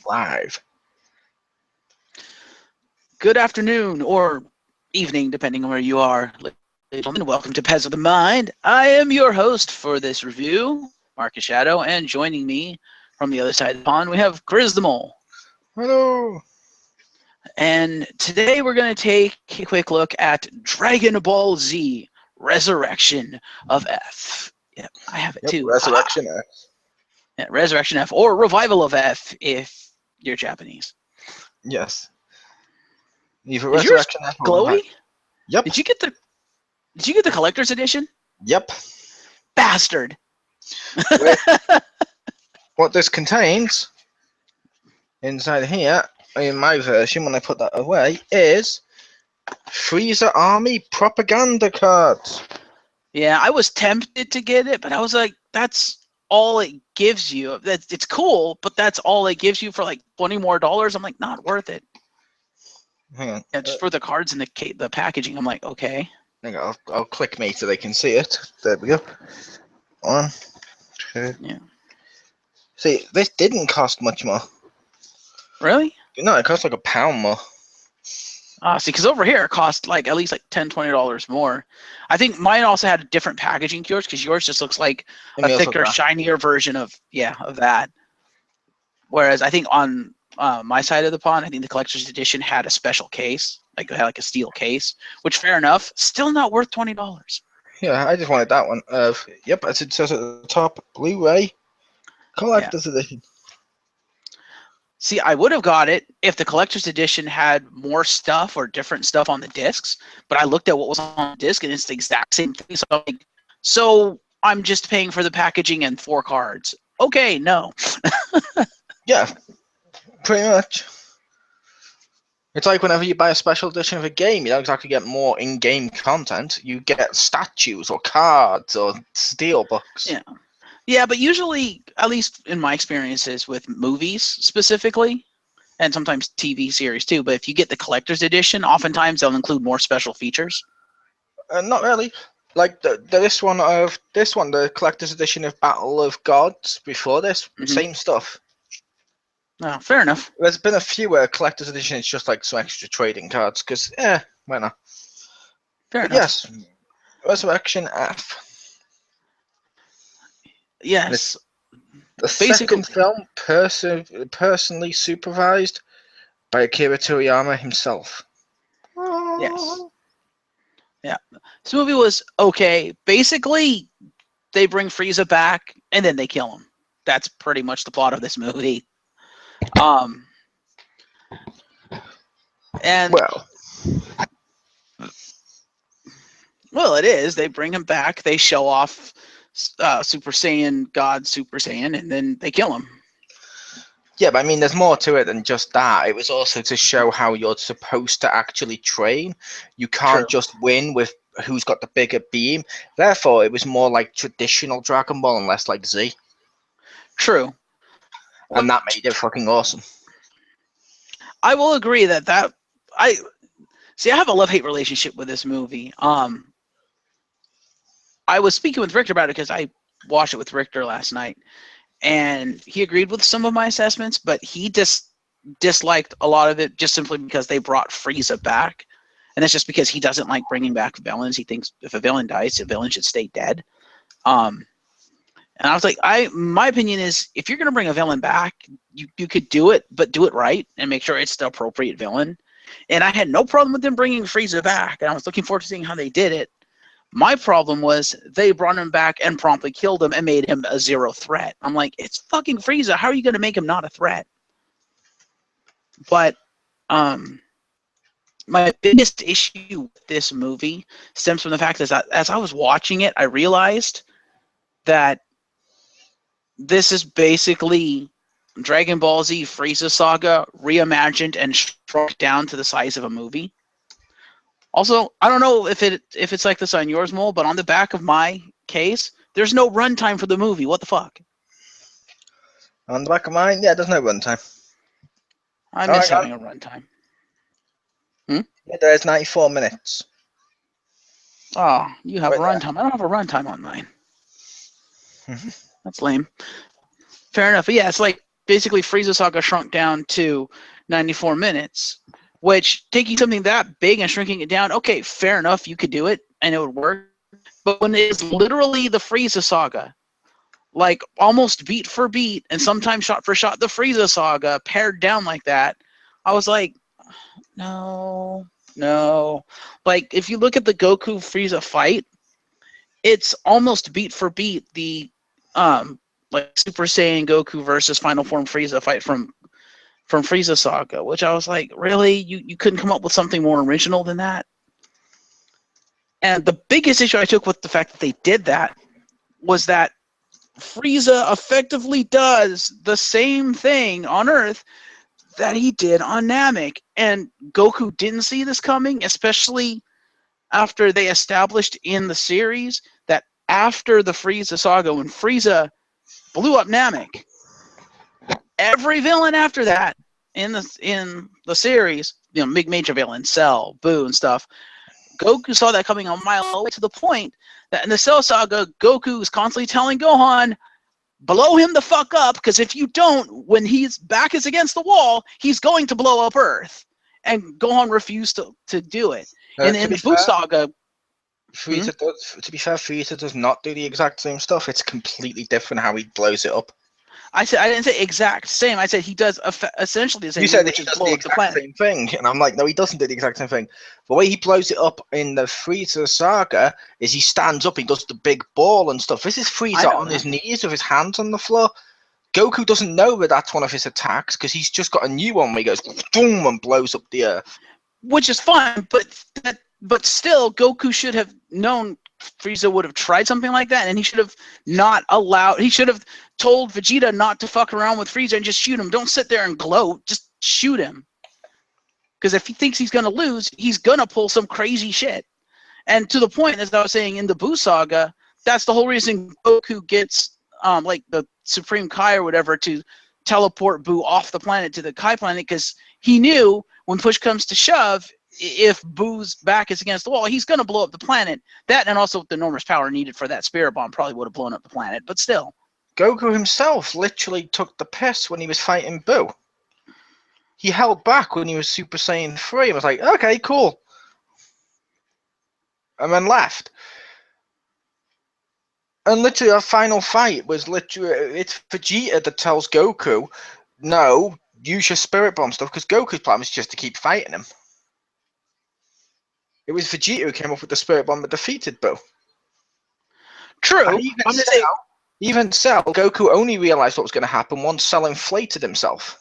Live. Good afternoon or evening, depending on where you are. Ladies and gentlemen, welcome to Pez of the Mind. I am your host for this review, Marcus Shadow, and joining me from the other side of the pond, we have Chriz the Mole. Hello. And today we're going to take a quick look at Dragonbal Z, Resurrection of F. Yep, I have it too. Resurrection F. Yeah, Resurrection F, or Revival of F if you're Japanese. Yes. Either Is yours Resurrection F or glowy? Yep. Did you get the collector's edition? Yep. Bastard. What this contains inside here, in my version, when I put that away, is Freezer Army propaganda cards. Yeah, I was tempted to get it, but I was like, that's all it gives you. It's cool, but that's all it gives you for like $20 more. I'm like, not worth it. Hang on. Yeah, just for the cards and the packaging. I'm like, okay. Hang on, I'll click me so they can see it. There we go. 1, 2. Yeah. See, this didn't cost much more. Really? No, it cost like £1 more. See, because over here it cost like at least like $10, $20 more. I think mine also had a different packaging to yours because yours just looks like a thicker, shinier version of that. Whereas I think on my side of the pond, I think the collector's edition had a special case, like it had like a steel case, which fair enough, still not worth $20. Yeah, I just wanted that one. Yep, as it says at the top, Blu-ray collector's edition. See, I would have got it if the collector's edition had more stuff or different stuff on the discs, but I looked at what was on the disc and it's the exact same thing. So I'm just paying for the packaging and 4 cards. Okay, no. Yeah, pretty much. It's like whenever you buy a special edition of a game, you don't exactly get more in-game content. You get statues or cards or steelbooks. Yeah. Yeah, but usually, at least in my experiences with movies specifically, and sometimes TV series too, but if you get the collector's edition, oftentimes they'll include more special features. Not really. Like this one, the collector's edition of Battle of Gods before this, same stuff. Oh, fair enough. There's been a few collector's edition. It's just like some extra trading cards because, why not? Fair enough. Yes, Resurrection F. Yes. The second film personally supervised by Akira Toriyama himself. Yes. Yeah. This movie was okay. Basically, they bring Frieza back and then they kill him. That's pretty much the plot of this movie. And well, it is. They bring him back. They show off Super Saiyan God Super Saiyan, and then they kill him. Yeah, but I mean, there's more to it than just that. It was also to show how you're supposed to actually train. You can't just win with who's got the bigger beam. Therefore, it was more like traditional Dragon Ball and less like Z. True. And that made it fucking awesome. I will agree that I have a love-hate relationship with this movie. I was speaking with Richter about it because I watched it with Richter last night, and he agreed with some of my assessments, but he disliked a lot of it just simply because they brought Frieza back, and that's just because he doesn't like bringing back villains. He thinks if a villain dies, the villain should stay dead. And I was like, my opinion is, if you're going to bring a villain back, you could do it, but do it right and make sure it's the appropriate villain. And I had no problem with them bringing Frieza back, and I was looking forward to seeing how they did it. My problem was they brought him back and promptly killed him and made him a 0 threat. I'm like, it's fucking Frieza. How are you going to make him not a threat? But my biggest issue with this movie stems from the fact that as I was watching it, I realized that this is basically Dragon Ball Z Frieza Saga reimagined and shrunk down to the size of a movie. Also, I don't know if it's like this on yours, Mole, but on the back of my case, there's no runtime for the movie. What the fuck? On the back of mine, yeah, there's no runtime. I miss having a runtime. Yeah, there's 94 minutes. Oh, you have a runtime. I don't have a runtime on mine. That's lame. Fair enough. But yeah, it's like basically Frieza Saga shrunk down to 94 minutes, which taking something that big and shrinking it down, okay, fair enough, you could do it and it would work. But when it's literally the Frieza Saga, like almost beat for beat and sometimes shot for shot the Frieza Saga pared down like that, I was like, no. Like if you look at the Goku Frieza fight, it's almost beat for beat the like Super Saiyan Goku versus Final Form Frieza fight from Frieza Saga, which I was like, really? You couldn't come up with something more original than that? And the biggest issue I took with the fact that they did that was that Frieza effectively does the same thing on Earth that he did on Namek. And Goku didn't see this coming, especially after they established in the series that after the Frieza Saga, when Frieza blew up Namek, every villain after that in the series, you know, big major villains, Cell, Boo, and stuff, Goku saw that coming a mile away, to the point that in the Cell Saga, Goku is constantly telling Gohan, blow him the fuck up, because if you don't, when his back is against the wall, he's going to blow up Earth. And Gohan refused to do it. And in the Boo Saga, Frieza does, to be fair, Frieza does not do the exact same stuff. It's completely different how he blows it up. I didn't say exact same. I said he does essentially the same. You said thing, that he does the exact same thing, and I'm like, no, he doesn't do the exact same thing. The way he blows it up in the Frieza Saga is he stands up, he does the big ball and stuff. This is Frieza on his knees with his hands on the floor. Goku doesn't know that that's one of his attacks because he's just got a new one where he goes boom and blows up the Earth. Which is fine, but still, Goku should have known Frieza would have tried something like that, and he should have not allowed. He should have told Vegeta not to fuck around with Frieza and just shoot him. Don't sit there and gloat. Just shoot him. Because if he thinks he's gonna lose, he's gonna pull some crazy shit. And to the point, as I was saying in the Buu Saga, that's the whole reason Goku gets like the Supreme Kai or whatever to teleport Buu off the planet to the Kai planet, because he knew when push comes to shove, if Boo's back is against the wall, he's going to blow up the planet. That, and also the enormous power needed for that spirit bomb, probably would have blown up the planet, but still. Goku himself literally took the piss when he was fighting Boo. He held back when he was Super Saiyan 3 and was like, okay, cool. And then left. And literally, our final fight was literally, it's Vegeta that tells Goku, no, use your spirit bomb stuff, because Goku's plan was just to keep fighting him. It was Vegeta who came up with the spirit bomb that defeated Boo. True. Even Cell, Goku only realized what was going to happen once Cell inflated himself.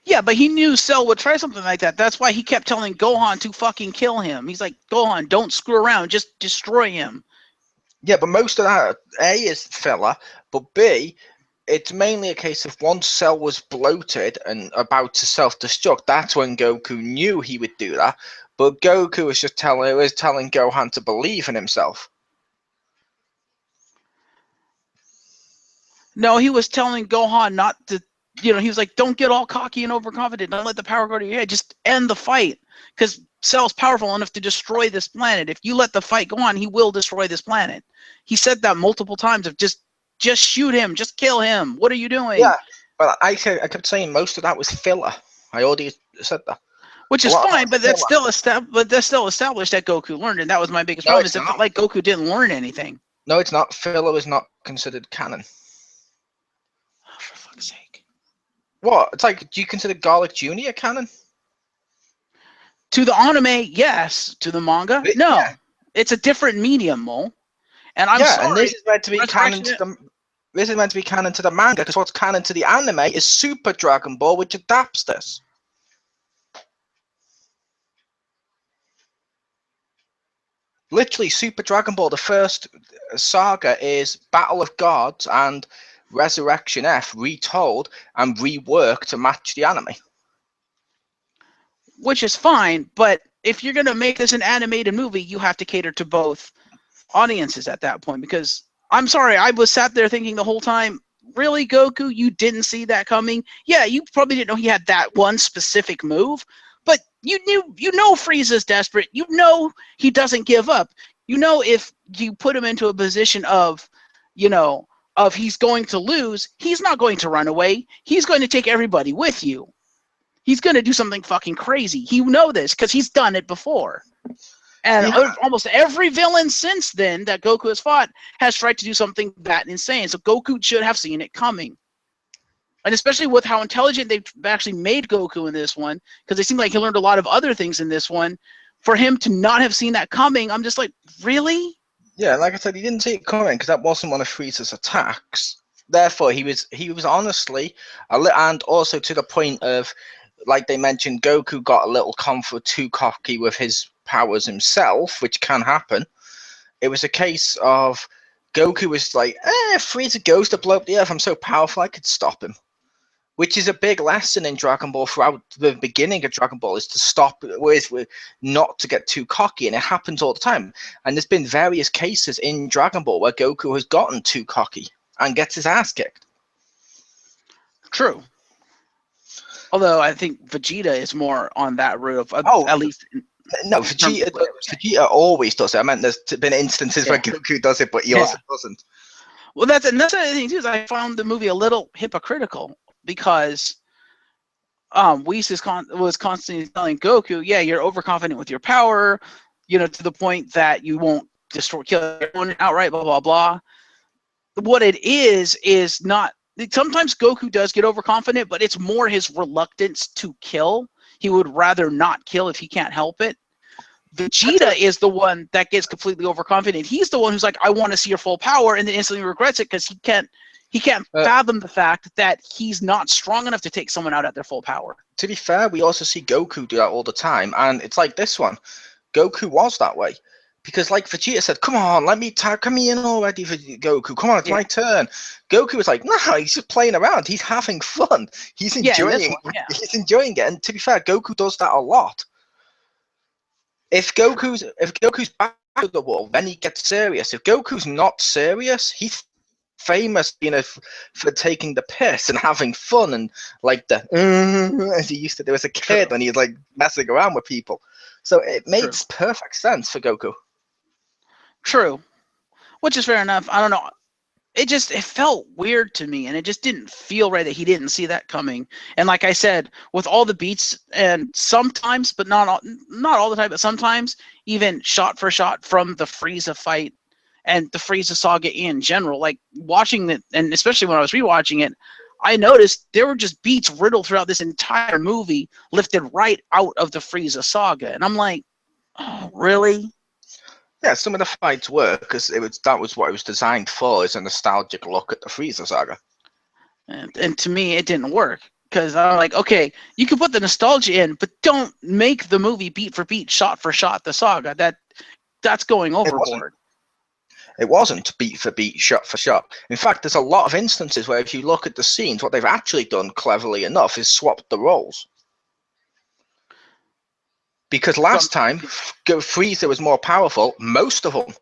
Yeah, but he knew Cell would try something like that. That's why he kept telling Gohan to fucking kill him. He's like, Gohan, don't screw around. Just destroy him. Yeah, but most of that, A, is filler, but B, it's mainly a case of once Cell was bloated and about to self-destruct, that's when Goku knew he would do that. But Goku was just telling Gohan to believe in himself. No, he was telling Gohan not to, he was like, don't get all cocky and overconfident. Don't let the power go to your head. Just end the fight. Because Cell's powerful enough to destroy this planet. If you let the fight go on, he will destroy this planet. He said that multiple times of just shoot him, just kill him. What are you doing? Yeah, but I kept saying most of that was filler. I already said that. Which is fine, but that's still established that Goku learned, and that was my biggest problem. Is it felt like Goku didn't learn anything. No, it's not. Filler is not considered canon. Oh, for fuck's sake! What? It's like, do you consider Garlic Jr. canon? To the anime, yes. To the manga, no. Yeah. It's a different medium, Mole. And I'm sorry. And this is meant to be canon to the. This is meant to be canon to the manga, because what's canon to the anime is Super Dragon Ball, which adapts this. Literally, Super Dragon Ball, the first saga, is Battle of Gods and Resurrection F retold and reworked to match the anime. Which is fine, but if you're going to make this an animated movie, you have to cater to both audiences at that point, because I'm sorry, I was sat there thinking the whole time, really, Goku, you didn't see that coming? Yeah, you probably didn't know he had that one specific move, but you know Frieza's desperate. You know he doesn't give up. if you put him into a position of, of he's going to lose, he's not going to run away. He's going to take everybody with you. He's going to do something fucking crazy. You know this because he's done it before. And almost every villain since then that Goku has fought has tried to do something that insane. So Goku should have seen it coming. And especially with how intelligent they've actually made Goku in this one, because it seemed like he learned a lot of other things in this one. For him to not have seen that coming, I'm just like, really? Yeah, like I said, he didn't see it coming because that wasn't one of Frieza's attacks. Therefore, he was honestly, and also to the point of, like they mentioned, Goku got a little too cocky with his powers himself, which can happen. It was a case of Goku was like, if Frieza goes to blow up the Earth, I'm so powerful I could stop him. Which is a big lesson in Dragon Ball throughout the beginning of Dragon Ball, is to stop, not to get too cocky, and it happens all the time. And there's been various cases in Dragon Ball where Goku has gotten too cocky and gets his ass kicked. True. Although I think Vegeta is more on that route of at least. No, Vegeta always does it. I meant there's been instances where Goku does it, but he also doesn't. Well, that's another thing too. Is I found the movie a little hypocritical. Because Whis was constantly telling Goku, yeah, you're overconfident with your power, to the point that you won't kill everyone outright, blah, blah, blah. What it is not... Sometimes Goku does get overconfident, but it's more his reluctance to kill. He would rather not kill if he can't help it. Vegeta is the one that gets completely overconfident. He's the one who's like, I want to see your full power, and then instantly regrets it because he can't fathom the fact that he's not strong enough to take someone out at their full power. To be fair, we also see Goku do that all the time, and it's like this one. Goku was that way. Because like Vegeta said, come on, let me come in already, Goku. Come on, it's my turn. Goku was like, no, he's just playing around. He's having fun. He's enjoying He's enjoying it. And to be fair, Goku does that a lot. If Goku's back to the wall, then he gets serious. If Goku's not serious, he's famous, for taking the piss and having fun and like as he used to do as a kid when he was like messing around with people. So it makes perfect sense for Goku. True, which is fair enough. I don't know. It felt weird to me, and it just didn't feel right that he didn't see that coming. And like I said, with all the beats, and sometimes, but not all the time, but sometimes even shot for shot from the Frieza fight and the Frieza saga in general, like watching it, and especially when I was rewatching it, I noticed there were just beats riddled throughout this entire movie, lifted right out of the Frieza saga, and I'm like, oh, really? Yeah, some of the fights work because that was what it was designed for, is a nostalgic look at the Frieza saga. And to me, it didn't work because I'm like, okay, you can put the nostalgia in, but don't make the movie beat for beat, shot for shot the saga. That's going overboard. It wasn't beat for beat, shot for shot. In fact, there's a lot of instances where if you look at the scenes, what they've actually done cleverly enough is swapped the roles. Because last time, Frieza was more powerful, most of them.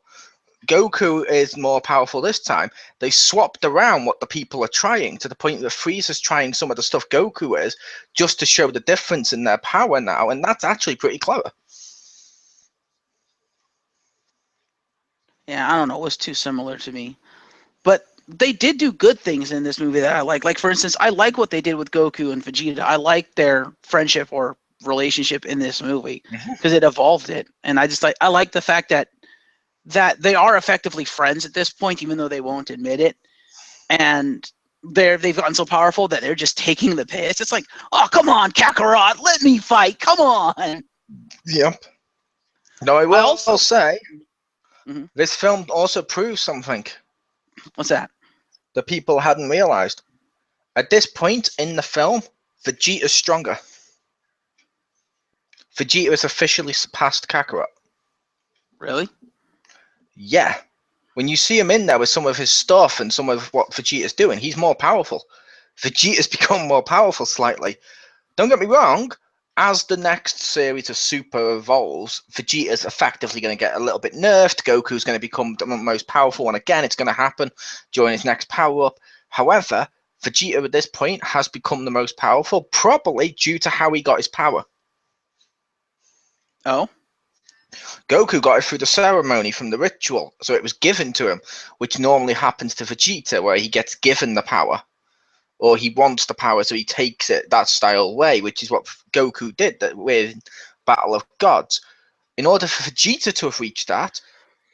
Goku is more powerful this time. They swapped around what the people are trying, to the point that Frieza's trying some of the stuff Goku is, just to show the difference in their power now, and that's actually pretty clever. Yeah, I don't know. It was too similar to me. But they did do good things in this movie that I like. Like, for instance, I like what they did with Goku and Vegeta. I like their friendship or relationship in this movie because it evolved it. And I like the fact that they are effectively friends at this point, even though they won't admit it. And they've gotten so powerful that they're just taking the piss. It's like, oh, come on, Kakarot, let me fight. Come on. Yep. No, I will also say, this film also proves something. What's that? The people hadn't realized. At this point in the film, Vegeta's stronger. Vegeta has officially surpassed Kakarot. Really? Yeah. When you see him in there with some of his stuff and some of what Vegeta's doing, he's more powerful. Vegeta's become more powerful slightly. Don't get me wrong, as the next series of Super evolves, Vegeta's effectively going to get a little bit nerfed. Goku's going to become the most powerful one again. It's going to happen during his next power-up. However, Vegeta at this point has become the most powerful, probably due to how he got his power. Oh? Goku got it through the ceremony from the ritual, so it was given to him, which normally happens to Vegeta, where he gets given the power, or he wants the power, so he takes it that style way, which is what Goku did with Battle of Gods. In order for Vegeta to have reached that,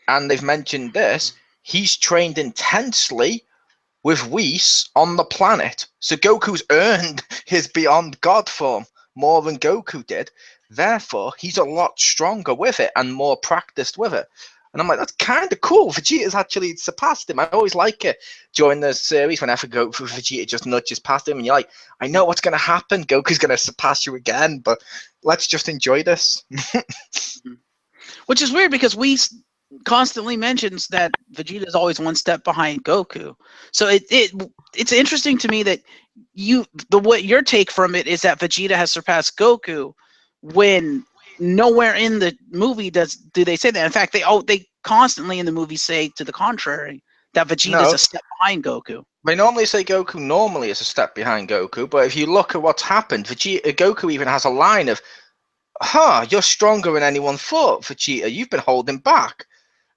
and they've mentioned this, he's trained intensely with Whis on the planet. So Goku's earned his Beyond God form more than Goku did. Therefore, he's a lot stronger with it and more practiced with it. And I'm like, that's kind of cool. Vegeta's actually surpassed him. I always like it during the series whenever Vegeta just nudges past him and you're like, I know what's going to happen. Goku's going to surpass you again, but let's just enjoy this. Which is weird because Whis constantly mentions that Vegeta is always one step behind Goku. So it's interesting to me that what your take from it is that Vegeta has surpassed Goku, when nowhere in the movie do they say that. In fact, they constantly in the movie say to the contrary, that Vegeta is a step behind Goku. They normally say Goku normally is a step behind Goku, but if you look at what's happened, Goku even has a line of, you're stronger than anyone thought, Vegeta. You've been holding back.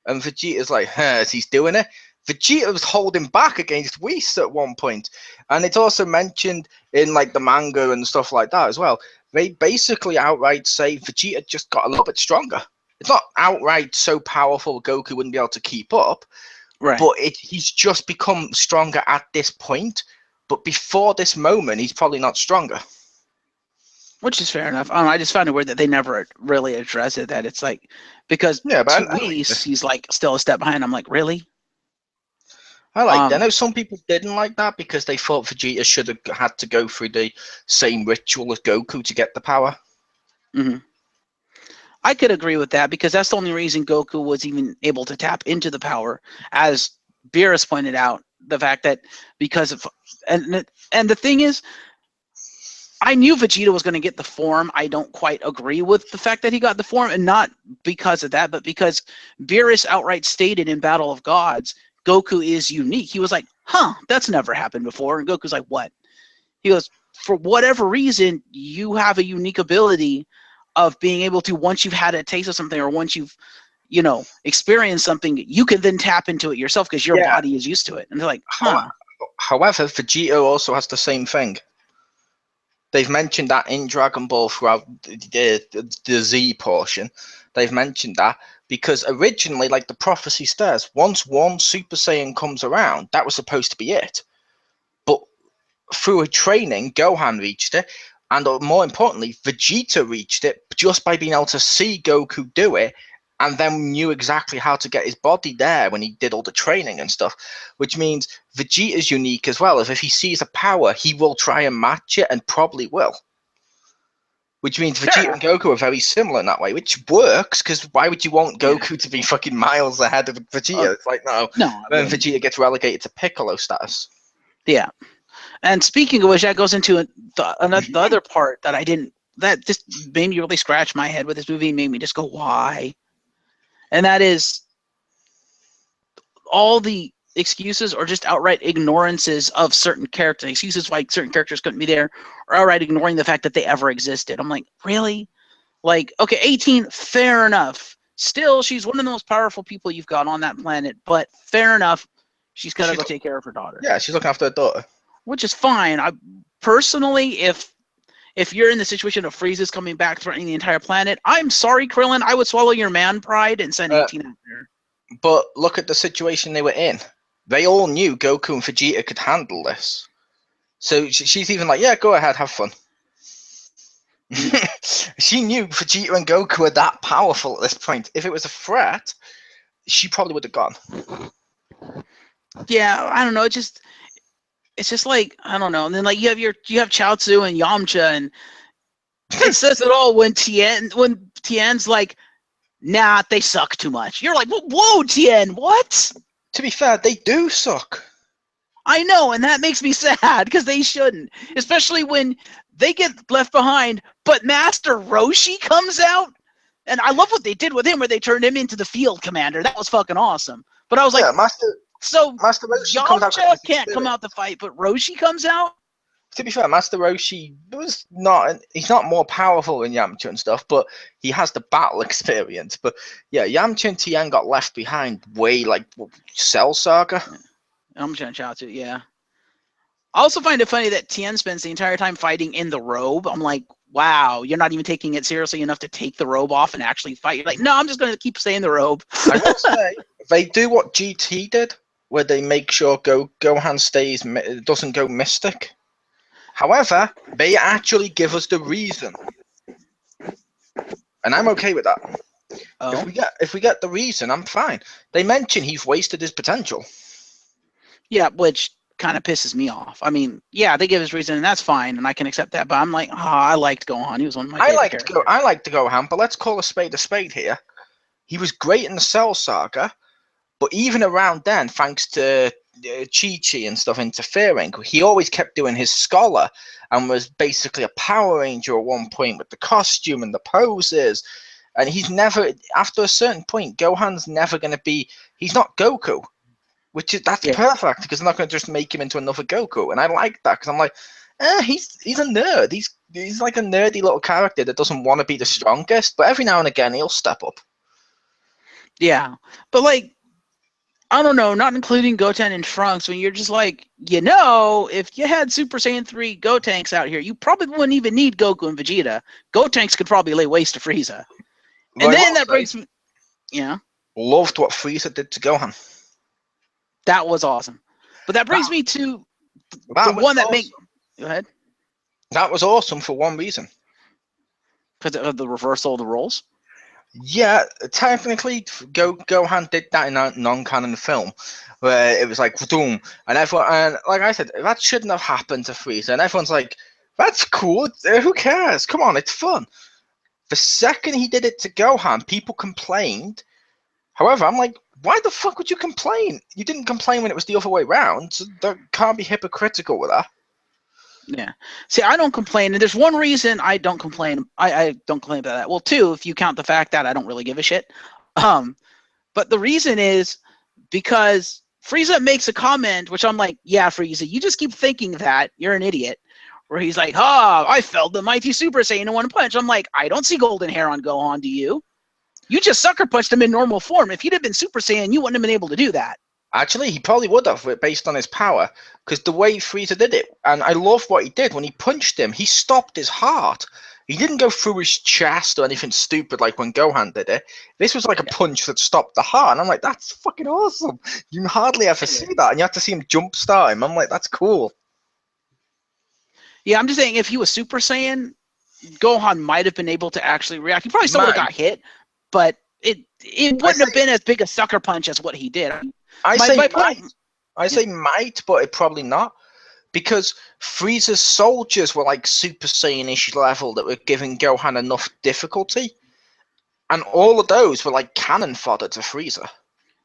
And Vegeta's like, as he's doing it. Vegeta was holding back against Whis at one point. And it's also mentioned in like the manga and stuff like that as well. They basically outright say Vegeta just got a little bit stronger. It's not outright so powerful Goku wouldn't be able to keep up. Right. But he's just become stronger at this point. But before this moment, he's probably not stronger. Which is fair enough. I just found it weird that they never really address it. That it's like, because to Whis, he's like still a step behind. I'm like, really? I know some people didn't like that because they thought Vegeta should have had to go through the same ritual as Goku to get the power. Mm-hmm. I could agree with that because that's the only reason Goku was even able to tap into the power, as Beerus pointed out. The fact that because of and the thing is, I knew Vegeta was going to get the form. I don't quite agree with the fact that he got the form, and not because of that, but because Beerus outright stated in Battle of Gods, Goku is unique. He was like, that's never happened before. And Goku's like, what? He goes, for whatever reason, you have a unique ability of being able to, once you've had a taste of something or once you've, experienced something, you can then tap into it yourself because your body is used to it. And they're like, However, Vegeta also has the same thing. They've mentioned that in Dragon Ball throughout the Z portion. They've mentioned that because originally, like the prophecy says, once one Super Saiyan comes around, that was supposed to be it. But through a training, Gohan reached it, and more importantly, Vegeta reached it just by being able to see Goku do it, and then knew exactly how to get his body there when he did all the training and stuff, which means Vegeta's unique as well. If he sees a power, he will try and match it and probably will. Which means Vegeta and Goku are very similar in that way, which works, because why would you want Goku to be fucking miles ahead of Vegeta? It's like, no. Then Vegeta gets relegated to Piccolo status. Yeah. And speaking of which, that goes into the other part that I didn't, that just made me really scratch my head with this movie, made me just go, why? And that is all the excuses or just outright ignorances of certain characters. Excuses why certain characters couldn't be there, or outright ignoring the fact that they ever existed. I'm like, really? Like, okay, 18, fair enough. Still, she's one of the most powerful people you've got on that planet, but fair enough. She's got to go take care of her daughter. Yeah, she's looking after her daughter. Which is fine. I personally, if you're in the situation of Frieza's coming back threatening the entire planet, I'm sorry, Krillin, I would swallow your man pride and send 18 out there. But look at the situation they were in. They all knew Goku and Vegeta could handle this. So she's even like, yeah, go ahead, have fun. She knew Vegeta and Goku were that powerful at this point. If it was a threat, she probably would have gone. Yeah, I don't know. It's just like, I don't know. And then like you have Chaozu and Yamcha, and it says it all when Tien's like, nah, they suck too much. You're like, whoa, Tien, what? To be fair, they do suck. I know, and that makes me sad because they shouldn't, especially when they get left behind. But Master Roshi comes out, and I love what they did with him, where they turned him into the field commander. That was fucking awesome. But I was like, Master Roshi Yamcha can't come out the fight, but Roshi comes out. to be fair, Master Roshi was not. He's not more powerful than Yamcha and stuff, but he has the battle experience. But yeah, Yamcha and Tien got left behind way like Cell Saga. I'm trying to shout to yeah. I also find it funny that Tien spends the entire time fighting in the robe. I'm like, wow, you're not even taking it seriously enough to take the robe off and actually fight. You're like, no, I'm just going to keep staying in the robe. I will say, they do what GT did, where they make sure Gohan doesn't go mystic. However, they actually give us the reason, and I'm okay with that. Oh, If we get the reason, I'm fine. They mention he's wasted his potential. yeah, which kind of pisses me off. I mean, yeah, they give his reason, and that's fine, and I can accept that. But I'm like, I liked Gohan. He was one of my favorite characters. I liked Gohan, but let's call a spade here. He was great in the Cell Saga, but even around then, thanks to Chi-Chi and stuff interfering, he always kept doing his scholar and was basically a Power Ranger at one point with the costume and the poses. And he's never, after a certain point, Gohan's never going to be, he's not Goku. That's perfect, because they're not going to just make him into another Goku, and I like that because I'm like, he's a nerd. He's like a nerdy little character that doesn't want to be the strongest, but every now and again he'll step up. Yeah, but like, I don't know, not including Goten and Trunks, when you're just like, if you had Super Saiyan 3 Gotenks out here, you probably wouldn't even need Goku and Vegeta. Gotenks could probably lay waste to Frieza. And then that brings me, loved what Frieza did to Gohan. That was awesome. But that brings me to the one that makes. Go ahead. That was awesome for one reason. Because of the reversal of the roles? Yeah, technically, Gohan did that in a non-canon film, where it was like, boom, and everyone, and like I said, that shouldn't have happened to Frieza, and everyone's like, that's cool, who cares? Come on, it's fun. The second he did it to Gohan, people complained. However, I'm like, why the fuck would you complain? You didn't complain when it was the other way around, so there can't be hypocritical with that. Yeah. See, I don't complain, and there's one reason I don't complain. I don't complain about that. Well, two, if you count the fact that I don't really give a shit. But the reason is because Frieza makes a comment, which I'm like, yeah, Frieza, you just keep thinking that. You're an idiot. Where he's like, I felled the mighty Super Saiyan in one punch. I'm like, I don't see golden hair on Gohan, do you? You just sucker punched him in normal form. If he'd have been Super Saiyan, you wouldn't have been able to do that. Actually, he probably would have, based on his power, because the way Frieza did it, and I love what he did when he punched him. He stopped his heart. He didn't go through his chest or anything stupid like when Gohan did it. This was like a punch that stopped the heart, and I'm like, that's fucking awesome. You hardly ever see that, and you have to see him jump start him. I'm like, that's cool. Yeah, I'm just saying, if he was Super Saiyan, Gohan might have been able to actually react. He probably still would have got hit, but it wouldn't have been as big a sucker punch as what he did. I say might, but it probably not. Because Frieza's soldiers were like Super Saiyan-ish level that were giving Gohan enough difficulty. And all of those were like cannon fodder to Frieza.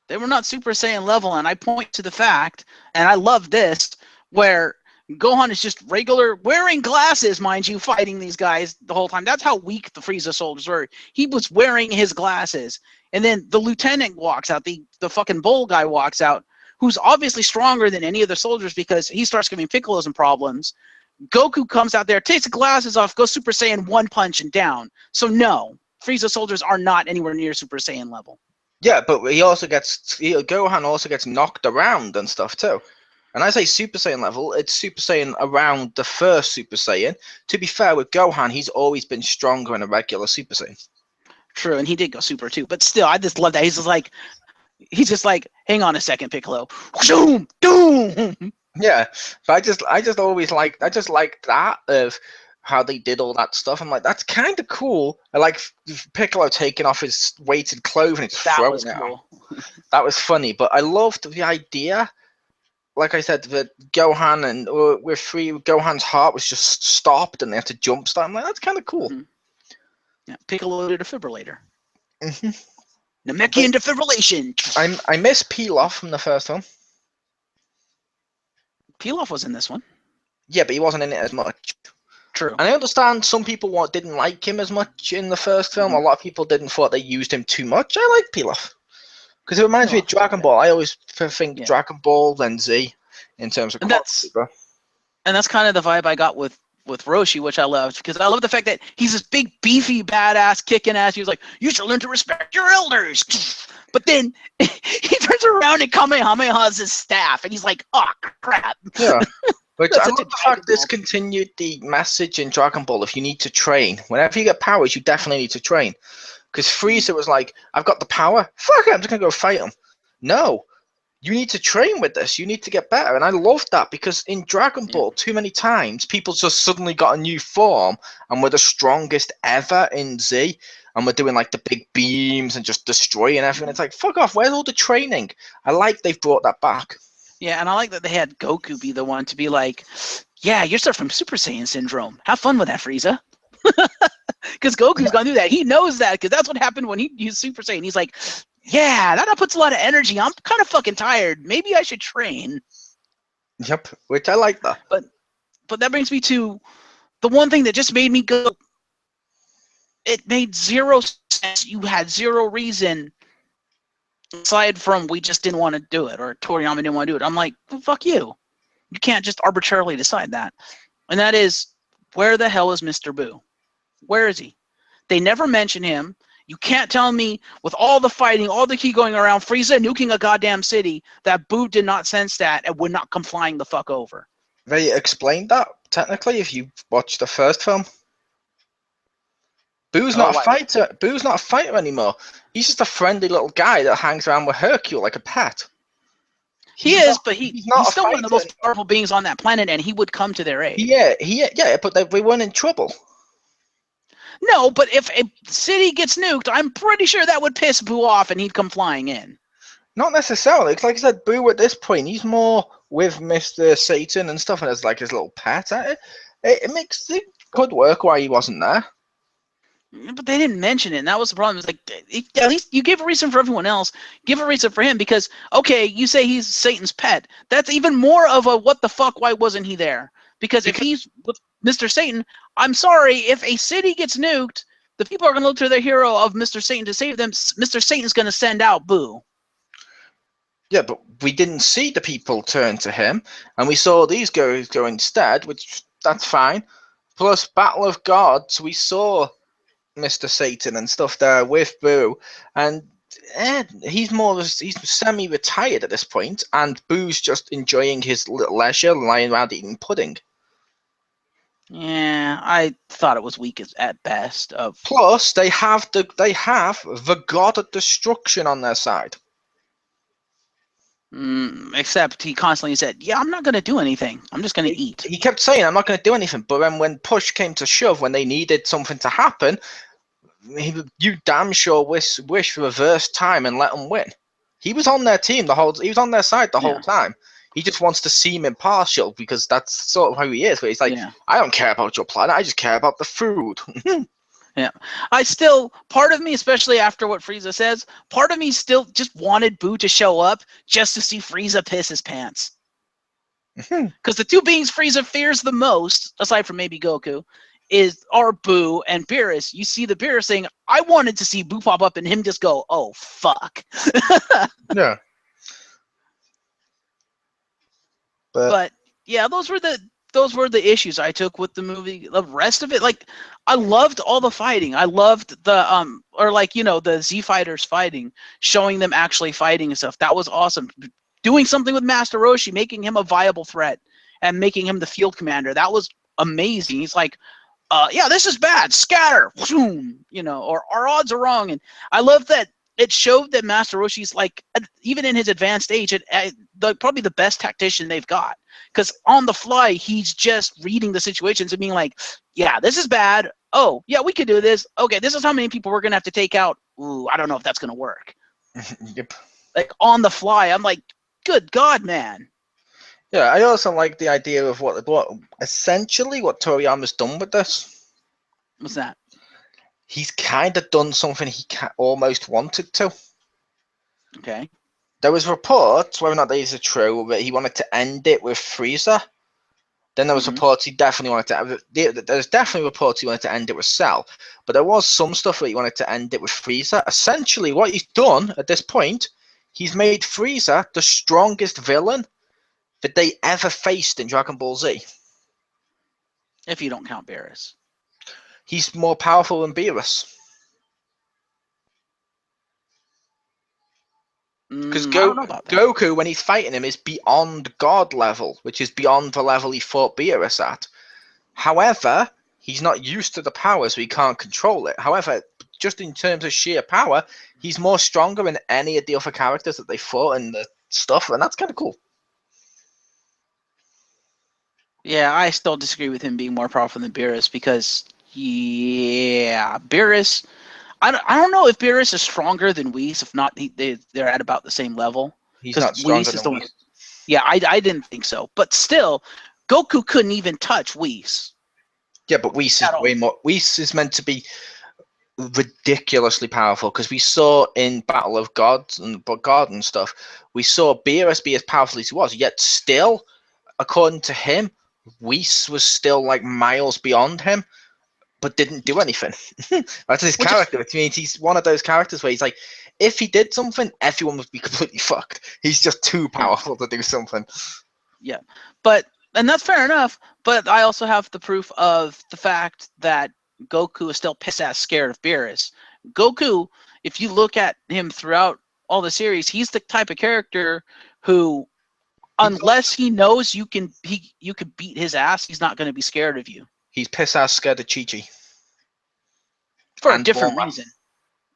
They were not Super Saiyan level, and I point to the fact, and I love this, where Gohan is just regular, wearing glasses, mind you, fighting these guys the whole time. That's how weak the Frieza soldiers were. He was wearing his glasses. And then the lieutenant walks out, the fucking bull guy walks out, who's obviously stronger than any of the soldiers because he starts giving Piccolo some problems. Goku comes out there, takes the glasses off, goes Super Saiyan 1 punch and down. So no, Frieza soldiers are not anywhere near Super Saiyan level. Yeah, but Gohan also gets knocked around and stuff too. And I say Super Saiyan level, it's Super Saiyan around the first Super Saiyan. To be fair with Gohan, he's always been stronger than a regular Super Saiyan. True, and he did go super too. But still, I just love that. He's just like, hang on a second, Piccolo. Doom, doom. Yeah, but I just like that of how they did all that stuff. I'm like, that's kind of cool. I like Piccolo taking off his weighted clothing and just throwing it out. That was funny, but I loved the idea. Like I said, that Gohan and with Gohan's heart was just stopped and they had to jump start. I'm like, that's kind of cool. Mm-hmm. Yeah, Piccolo did a defibrillator. Mm-hmm. Namekian defibrillation. I miss Pilaf from the first one. Pilaf was in this one. Yeah, but he wasn't in it as much. True. And I understand some people didn't like him as much in the first film. A lot of people didn't thought they used him too much. I like Pilaf. Because it reminds me of Dragon Ball. I always think Dragon Ball then Z in terms of and And that's kind of the vibe I got with Roshi, which I loved, because I love the fact that he's this big, beefy, badass, kicking ass. He was like, "You should learn to respect your elders." But then he turns around and Kamehamehas his staff, and he's like, "Oh crap!" Yeah. Which I That's love such a the fact this Dragon Ball. continued the message in Dragon Ball. If you need to train, whenever you get powers, you definitely need to train. Because Frieza was like, "I've got the power. Fuck it, I'm just gonna go fight him." No, you need to train with this. You need to get better. And I love that, because in Dragon Ball, too many times people just suddenly got a new form and we're the strongest ever in Z. And we're doing like the big beams and just destroying everything. It's like, fuck off. Where's all the training? I like they've brought that back. Yeah, and I like that they had Goku be the one to be like, "Yeah, you're suffering from Super Saiyan syndrome. Have fun with that, Frieza." Because Goku's gonna do that. He knows that, because that's what happened when he used Super Saiyan. He's like, "Yeah, that puts a lot of energy. I'm kind of fucking tired. Maybe I should train." Yep, which I like that. But that brings me to the one thing that just made me go. It made zero sense. You had zero reason, aside from we just didn't want to do it, or Toriyama didn't want to do it. I'm like, well, fuck you. You can't just arbitrarily decide that. And that is, where the hell is Mr. Boo? Where is he? They never mention him. You can't tell me, with all the fighting, all the key going around, Frieza nuking a goddamn city, that Boo did not sense that and would not come flying the fuck over. They explained that, technically, if you watch the first film. Boo's not a fighter. Boo's not a fighter anymore. He's just a friendly little guy that hangs around with Hercule like a pet. He's still one of the most powerful beings on that planet, and he would come to their aid. Yeah, but they weren't in trouble. No, but if a city gets nuked, I'm pretty sure that would piss Boo off, and he'd come flying in. Not necessarily. Like I said, Boo at this point, he's more with Mr. Satan and stuff, and as like his little pet. It could work why he wasn't there. But they didn't mention it, and that was the problem. It's like, at least you give a reason for everyone else. Give a reason for him, because, okay, you say he's Satan's pet. That's even more of a what the fuck, why wasn't he there? Because if he's with Mr. Satan, I'm sorry, if a city gets nuked, the people are going to look to their hero of Mr. Satan to save them. Mr. Satan's going to send out Boo. Yeah, but we didn't see the people turn to him, and we saw these guys go instead, which, that's fine. Plus, Battle of Gods, we saw Mr. Satan and stuff there with Boo, and he's semi-retired at this point, and Boo's just enjoying his little leisure, lying around eating pudding. Yeah, I thought it was weak at best. Plus, they have the God of Destruction on their side. Except he constantly said, "Yeah, I'm not going to do anything. I'm just going to eat." He kept saying, "I'm not going to do anything," but then when push came to shove, when they needed something to happen, you damn sure wish reverse time and let them win. He was on their team he was on their side the whole time. He just wants to seem impartial, because that's sort of how he is. Where he's like, "I don't care about your planet. I just care about the food." Yeah, part of me, especially after what Frieza says, part of me still just wanted Boo to show up just to see Frieza piss his pants. Because the two beings Frieza fears the most, aside from maybe Goku, are Boo and Beerus. You see the Beerus thing. I wanted to see Boo pop up and him just go, "Oh fuck." Yeah. But yeah, those were the issues I took with the movie. The rest of it, like, I loved all the fighting. I loved the the Z fighters fighting, showing them actually fighting and stuff. That was awesome. Doing something with Master Roshi, making him a viable threat and making him the field commander. That was amazing. He's like, yeah, this is bad. Scatter. Or our odds are wrong. And I love that it showed that Master Roshi's, like, even in his advanced age, probably the best tactician they've got. Because on the fly, he's just reading the situations and being like, "Yeah, this is bad. Oh, yeah, we could do this. Okay, this is how many people we're going to have to take out. Ooh, I don't know if that's going to work." Yep. Like, on the fly, I'm like, good God, man. Yeah, I also like the idea of what essentially what Toriyama's done with this. What's that? He's kind of done something he almost wanted to. Okay. There was reports, whether or not these are true, that he wanted to end it with Frieza. Then there was reports he definitely wanted to. There's definitely reports he wanted to end it with Cell, but there was some stuff that he wanted to end it with Frieza. Essentially, what he's done at this point, he's made Frieza the strongest villain that they ever faced in Dragon Ball Z. If you don't count Beerus. He's more powerful than Beerus. Because I don't know about that. Goku, when he's fighting him, is beyond God level, which is beyond the level he fought Beerus at. However, he's not used to the power, so he can't control it. However, just in terms of sheer power, he's more stronger than any of the other characters that they fought and the stuff, and that's kind of cool. Yeah, I still disagree with him being more powerful than Beerus because, yeah, Beerus. I don't know if Beerus is stronger than Whis. If not, they're at about the same level. He's Because not stronger Whis is than the one. Whis. Yeah, I didn't think so. But still, Goku couldn't even touch Whis. Yeah, but Whis is way more. Whis is meant to be ridiculously powerful because we saw in Battle of Gods and God and stuff, we saw Beerus be as powerful as he was, yet still, according to him, Whis was still like miles beyond him, but didn't do anything. That's his character, which means he's one of those characters where he's like, if he did something, everyone would be completely fucked. He's just too powerful to do something. Yeah, and that's fair enough. But I also have the proof of the fact that Goku is still piss-ass scared of Beerus. Goku, if you look at him throughout all the series, he's the type of character who, unless he knows you can beat his ass, he's not going to be scared of you. He's piss-ass scared of Chi-Chi. For a different reason.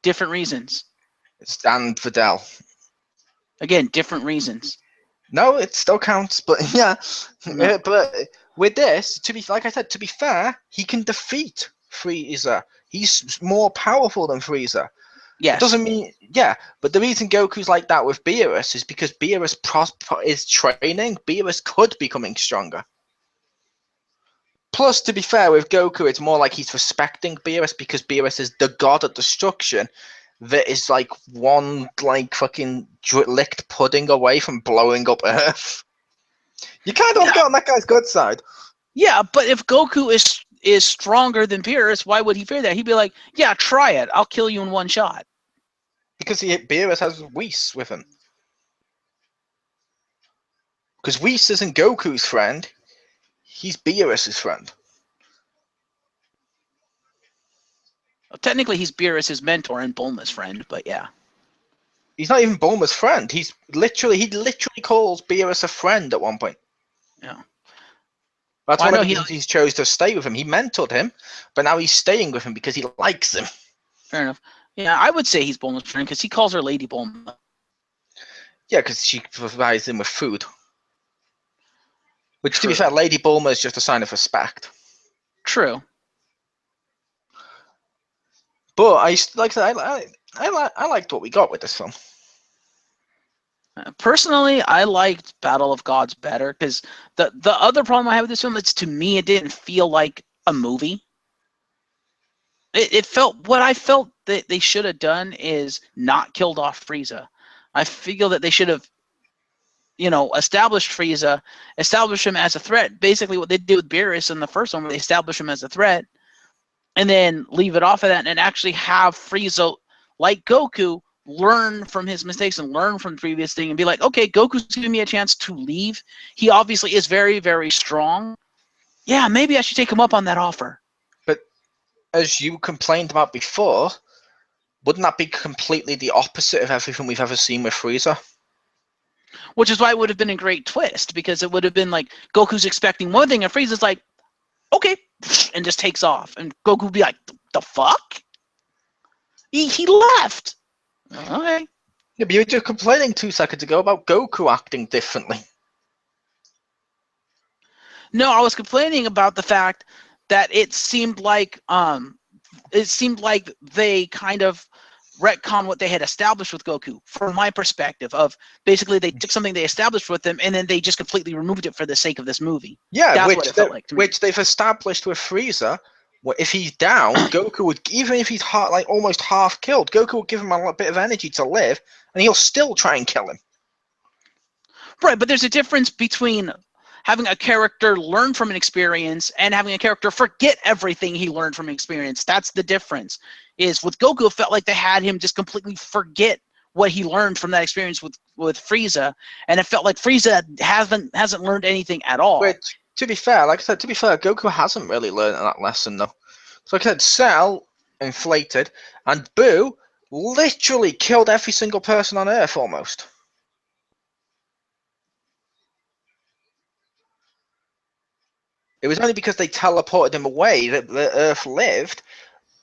Different reasons. And Videl. Again, different reasons. No, it still counts, but yeah. No. But with this, like I said, to be fair, he can defeat Frieza. He's more powerful than Frieza. Yes. It doesn't mean, but the reason Goku's like that with Beerus is because Beerus is training. Beerus could be becoming stronger. Plus, to be fair, with Goku, it's more like he's respecting Beerus because Beerus is the god of destruction that is like one like fucking licked pudding away from blowing up Earth. You kind of want to get on that guy's good side. Yeah, but if Goku is stronger than Beerus, why would he fear that? He'd be like, yeah, try it. I'll kill you in one shot. Because Beerus has Whis with him. Because Whis isn't Goku's friend. He's Beerus's friend. Well, technically, he's Beerus's mentor and Bulma's friend, but yeah. He's not even Bulma's friend. He literally calls Beerus a friend at one point. Yeah. That's why he chose to stay with him. He mentored him, but now he's staying with him because he likes him. Fair enough. Yeah, I would say he's Bulma's friend because he calls her Lady Bulma. Yeah, because she provides him with food. Which, to be fair, Lady Bulma is just a sign of respect. True. But I liked what we got with this film. Personally, I liked Battle of Gods better because the other problem I have with this film is, to me, it didn't feel like a movie. It felt, what I felt that they should have done is not killed off Frieza. I feel that they should have, established Frieza, established him as a threat. Basically, what they did with Beerus in the first one, where they established him as a threat, and then leave it off of that, and actually have Frieza, like Goku, learn from his mistakes and learn from the previous thing, and be like, okay, Goku's giving me a chance to leave. He obviously is very, very strong. Yeah, maybe I should take him up on that offer. But as you complained about before, wouldn't that be completely the opposite of everything we've ever seen with Frieza? Which is why it would have been a great twist, because it would have been like Goku's expecting one thing and Frieza's like, okay, and just takes off. And Goku would be like, the fuck? He left. Okay. Yeah, but you were just complaining 2 seconds ago about Goku acting differently. No, I was complaining about the fact that it seemed like they kind of retcon what they had established with Goku, from my perspective, of basically they took something they established with him and then they just completely removed it for the sake of this movie. Yeah, that's what it felt like to me. Which they've established with Frieza. If he's down, Goku would, even if he's almost half killed, Goku would give him a bit of energy to live, and he'll still try and kill him. Right, but there's a difference between having a character learn from an experience and having a character forget everything he learned from an experience. That's the difference. Is with Goku, it felt like they had him just completely forget what he learned from that experience with Frieza, and it felt like Frieza hasn't learned anything at all. To be fair, like I said, Goku hasn't really learned that lesson though. So like I said, Cell inflated, and Boo literally killed every single person on Earth almost. It was only because they teleported him away that the Earth lived.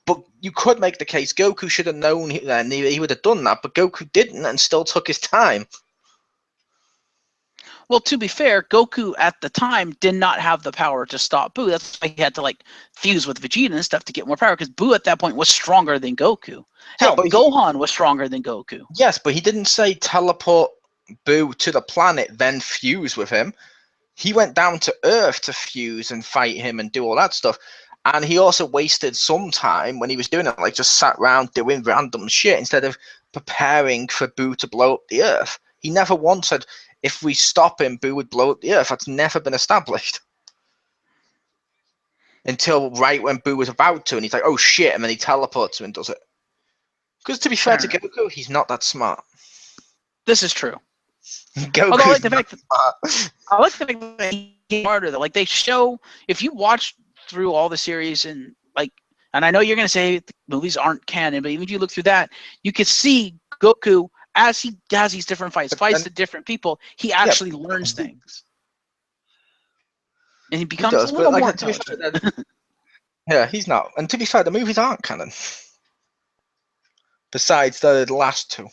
But you could make the case Goku should have known then he would have done that, but Goku didn't and still took his time. Well, to be fair, Goku at the time did not have the power to stop Boo. That's why he had to like fuse with Vegeta and stuff to get more power, because Boo at that point was stronger than Goku. Hell, Yeah, Gohan was stronger than Goku. Yes, but he didn't say teleport Boo to the planet, then fuse with him. He went down to Earth to fuse and fight him and do all that stuff. And he also wasted some time when he was doing it, like just sat around doing random shit instead of preparing for Boo to blow up the Earth. He never once said, if we stop him, Boo would blow up the Earth. That's never been established. Until right when Boo was about to, and he's like, oh shit, and then he teleports him and does it. Because to be fair to Goku, he's not that smart. This is true. Goku's Although I like the fact that he's smarter though. Like they show, if you watch through all the series and like, and I know you're gonna say the movies aren't canon, but even if you look through that, you can see Goku as he has these different fights to different people. He actually learns things, and he becomes a little more intelligent. Yeah, he's not. And to be fair, the movies aren't canon. Besides the last two.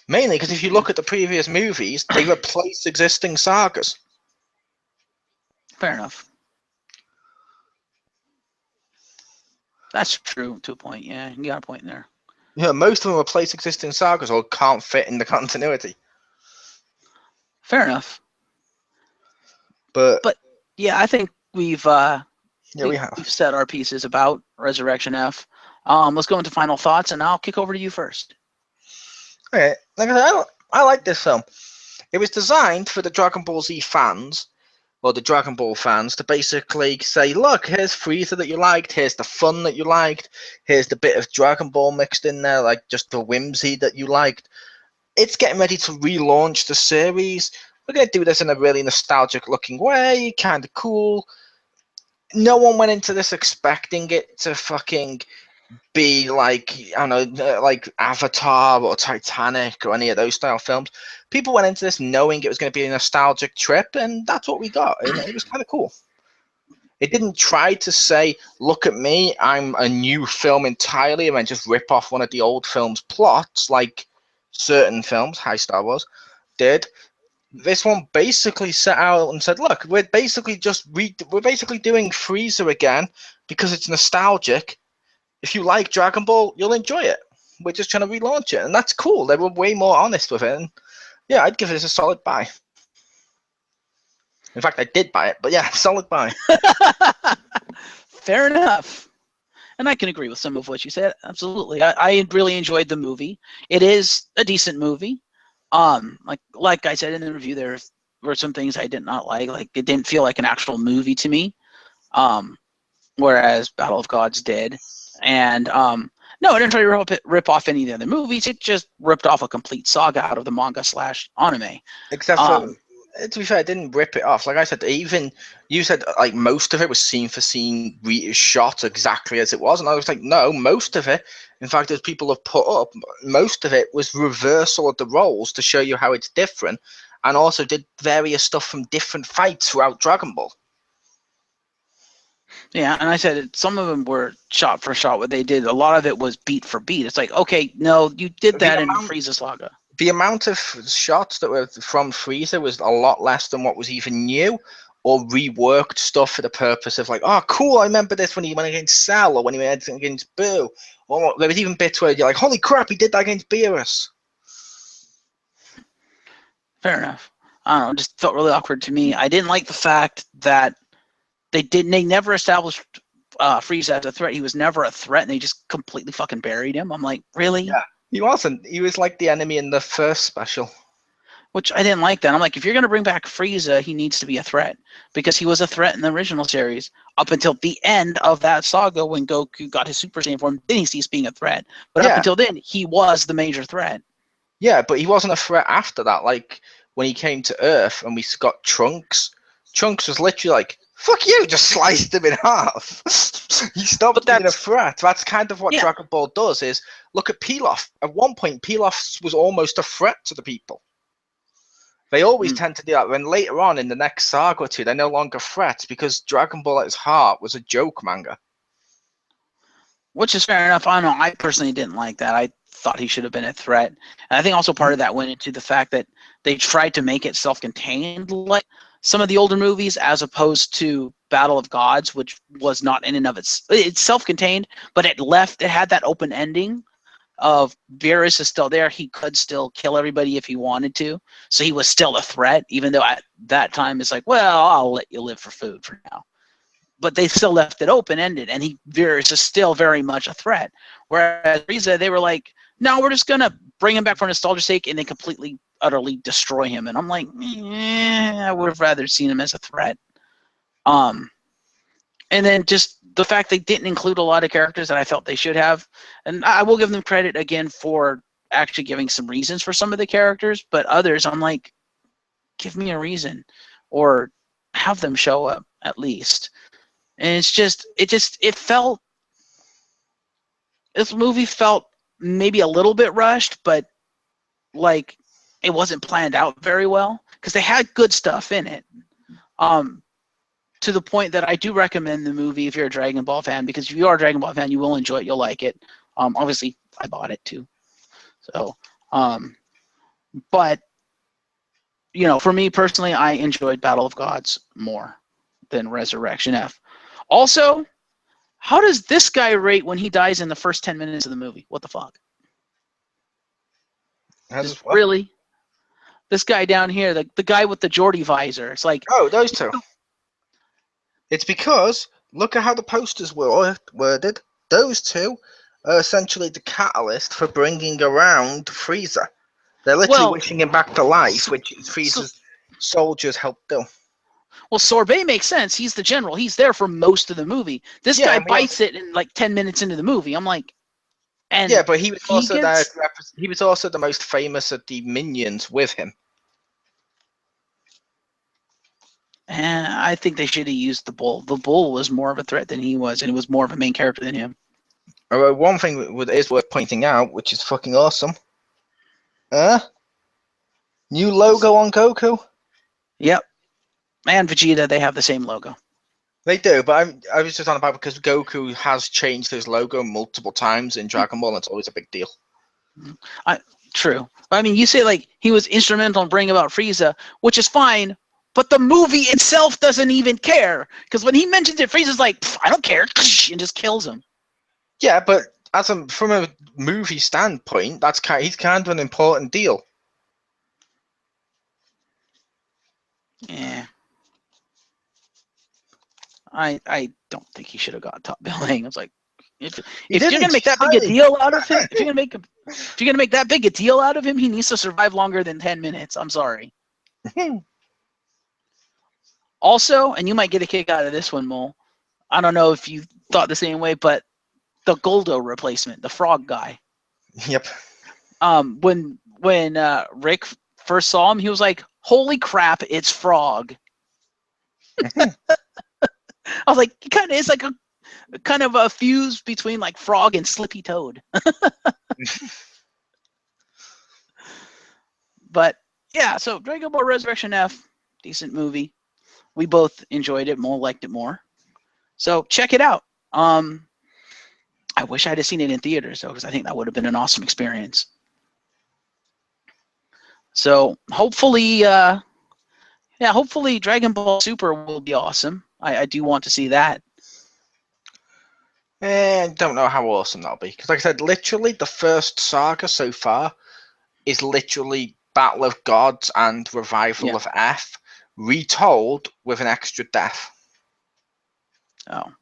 Mainly because if you look at the previous movies, they replaced existing sagas. Fair enough. That's true to a point. Yeah, you got a point there. Yeah, most of them replace existing sagas or can't fit in the continuity. Fair enough. But yeah, I think we've we've said our pieces about Resurrection F. Let's go into final thoughts, and I'll kick over to you first. Okay, like I said, I like this film. It was designed for the Dragon Ball Z fans, or the Dragon Ball fans, to basically say, look, here's Frieza that you liked, here's the fun that you liked, here's the bit of Dragon Ball mixed in there, like just the whimsy that you liked. It's getting ready to relaunch the series. We're going to do this in a really nostalgic looking way, kind of cool. No one went into this expecting it to fucking be like, I don't know, like Avatar or Titanic or any of those style films. People went into this knowing it was going to be a nostalgic trip, and that's what we got. And it was kind of cool. It didn't try to say, look at me, I'm a new film entirely, and then just rip off one of the old film's plots, like certain films, High Star Wars, did. This one basically set out and said, look, we're basically doing Frieza again because it's nostalgic. If you like Dragon Ball, you'll enjoy it. We're just trying to relaunch it, and that's cool. They were way more honest with it. And yeah, I'd give this a solid buy. In fact, I did buy it, but yeah, solid buy. Fair enough. And I can agree with some of what you said. Absolutely. I really enjoyed the movie. It is a decent movie. Like I said in the review, there were some things I did not like. Like it didn't feel like an actual movie to me. Whereas Battle of Gods did. And no, it didn't try to rip off any of the other movies. It just ripped off a complete saga out of the manga / anime. Except for, to be fair, it didn't rip it off. Like I said, even you said like most of it was scene for scene shot exactly as it was, and I was like, no, most of it. In fact, as people have put up, most of it was reversal of the roles to show you how it's different, and also did various stuff from different fights throughout Dragon Ball. Yeah, and I said some of them were shot for shot. What they did, a lot of it was beat for beat. It's like, okay, no, you did that in Frieza Saga. The amount of shots that were from Frieza was a lot less than what was even new or reworked stuff for the purpose of like, oh, cool, I remember this when he went against Cell or when he went against Boo. Or there was even bits where you're like, holy crap, he did that against Beerus. Fair enough. I don't know, it just felt really awkward to me. I didn't like the fact that they never established Frieza as a threat. He was never a threat, and they just completely fucking buried him. I'm like, really? Yeah, he wasn't. He was like the enemy in the first special. Which I didn't like that. I'm like, if you're going to bring back Frieza, he needs to be a threat. Because he was a threat in the original series up until the end of that saga when Goku got his Super Saiyan form. Then he ceased being a threat. But up until then, he was the major threat. Yeah, but he wasn't a threat after that. Like, when he came to Earth and we got Trunks. Trunks was literally like, "Fuck you!" Just sliced him in half. He stopped being a threat. That's kind of what Dragon Ball does. Is look at Pilaf. At one point, Pilaf was almost a threat to the people. They always tend to do that. When later on in the next saga or two, they're no longer threats because Dragon Ball at its heart was a joke manga. Which is fair enough. I don't know. I personally didn't like that. I thought he should have been a threat. And I think also part of that went into the fact that they tried to make it self-contained like some of the older movies, as opposed to Battle of Gods, which was not in and of it's self-contained, but it had that open ending of Beerus is still there. He could still kill everybody if he wanted to. So he was still a threat, even though at that time it's like, well, I'll let you live for food for now. But they still left it open-ended, and Beerus is still very much a threat. Whereas Frieza, they were like, no, we're just going to bring him back for nostalgia's sake and then completely, utterly destroy him. And I'm like, I would have rather seen him as a threat. And then just the fact they didn't include a lot of characters that I felt they should have. And I will give them credit again for actually giving some reasons for some of the characters, but others I'm like, give me a reason or have them show up at least. And this movie felt maybe a little bit rushed, but like it wasn't planned out very well because they had good stuff in it. To the point that I do recommend the movie if you're a Dragon Ball fan, because if you are a Dragon Ball fan, you will enjoy it. You'll like it. Obviously, I bought it too. So, but, for me personally, I enjoyed Battle of Gods more than Resurrection F. Also, how does this guy rate when he dies in the first 10 minutes of the movie? What the fuck? Really? This guy down here, the guy with the Geordie visor. It's like... Oh, those two. It's because, look at how the posters were worded. Those two are essentially the catalyst for bringing around Frieza. They're literally wishing him back to life, which Frieza's soldiers helped do. Well, Sorbet makes sense. He's the general. He's there for most of the movie. This guy bites it in like 10 minutes into the movie. I'm like... but he was also there. He was also the most famous of the minions with him. I think they should have used the Bull. The Bull was more of a threat than he was, and it was more of a main character than him. One thing is worth pointing out, which is fucking awesome. New logo on Goku? Yep. And Vegeta, they have the same logo. They do, but I was just on about because Goku has changed his logo multiple times in Dragon Ball, and it's always a big deal. True. I mean, you say like he was instrumental in bringing about Frieza, which is fine, but the movie itself doesn't even care. Because when he mentions it, Frieza's like, I don't care, and just kills him. Yeah, but from a movie standpoint, he's kind of an important deal. Yeah. I don't think he should have got top billing. It's like, if you're gonna make that big a deal out of him, if you're gonna make that big a deal out of him, he needs to survive longer than 10 minutes. I'm sorry. Also, and you might get a kick out of this one, Mole. I don't know if you thought the same way, but the Goldo replacement, the frog guy. Yep. When Rick first saw him, he was like, "Holy crap, it's Frog." I was like, it's like a kind of a fuse between like Frog and Slippy Toad. But yeah, so Dragon Ball Resurrection F, decent movie. We both enjoyed it. Mole liked it more. So check it out. I wish I'd have seen it in theaters though, because I think that would have been an awesome experience. So hopefully, hopefully Dragon Ball Super will be awesome. I do want to see that. I don't know how awesome that'll be. Because like I said, literally the first saga so far is literally Battle of Gods and Revival of F retold with an extra death. Oh.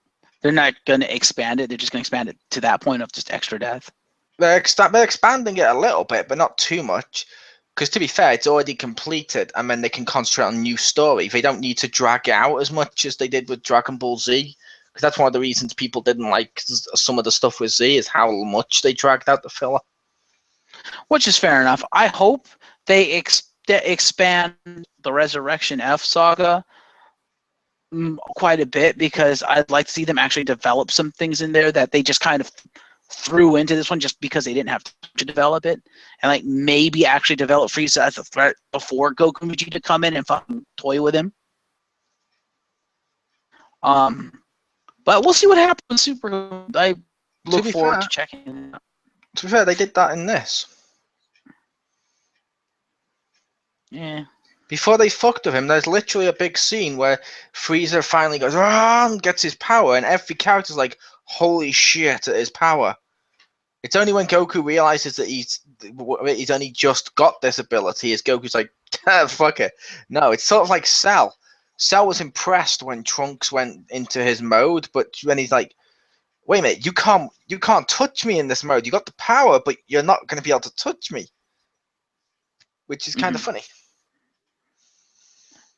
They're not going to expand it. They're just going to expand it to that point of just extra death. They're expanding it a little bit, but not too much. Because to be fair, it's already completed, and then they can concentrate on a new story. They don't need to drag it out as much as they did with Dragon Ball Z. Because that's one of the reasons people didn't like some of the stuff with Z, is how much they dragged out the filler. Which is fair enough. I hope they expand the Resurrection F saga quite a bit, because I'd like to see them actually develop some things in there that they just kind of threw into this one just because they didn't have to develop it, and like maybe actually develop Frieza as a threat before Goku and Vegeta come in and fucking toy with him. But we'll see what happens with Super. I look forward to checking it out. To be fair, they did that in this. Yeah. Before they fucked with him, there's literally a big scene where Frieza finally goes, and gets his power, and every character's like, holy shit at his power. It's only when Goku realizes that he's only just got this ability, as Goku's like, fuck it. No, it's sort of like Cell. Cell was impressed when Trunks went into his mode, but when he's like, wait a minute, you can't touch me in this mode. You got the power, but you're not going to be able to touch me. Which is kind of funny.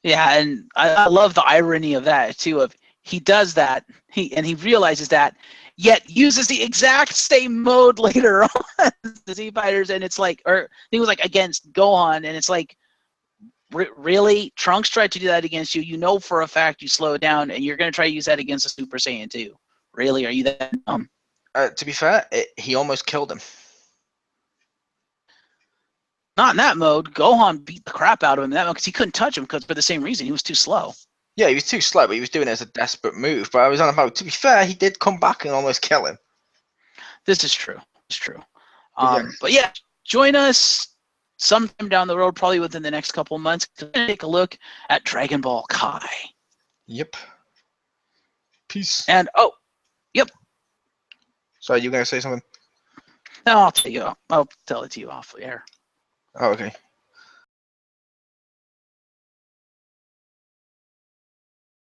Yeah, and I love the irony of that too. Of he does that, he realizes that, yet uses the exact same mode later on as the Z Fighters, and it's like, or he was like against Gohan, and it's like, really, Trunks tried to do that against you. You know for a fact you slow down, and you're gonna try to use that against a Super Saiyan 2. Really, are you that dumb? To be fair, he almost killed him. Not in that mode. Gohan beat the crap out of him in that mode because he couldn't touch him because for the same reason. He was too slow. Yeah, he was too slow, but he was doing it as a desperate move. But I was on about, to be fair, he did come back and almost kill him. This is true. It's true. But yeah, join us sometime down the road, probably within the next couple of months, to take a look at Dragon Ball Kai. Yep. Peace. And, yep. Sorry, you going to say something? No, I'll tell it to you off the air. Oh, okay.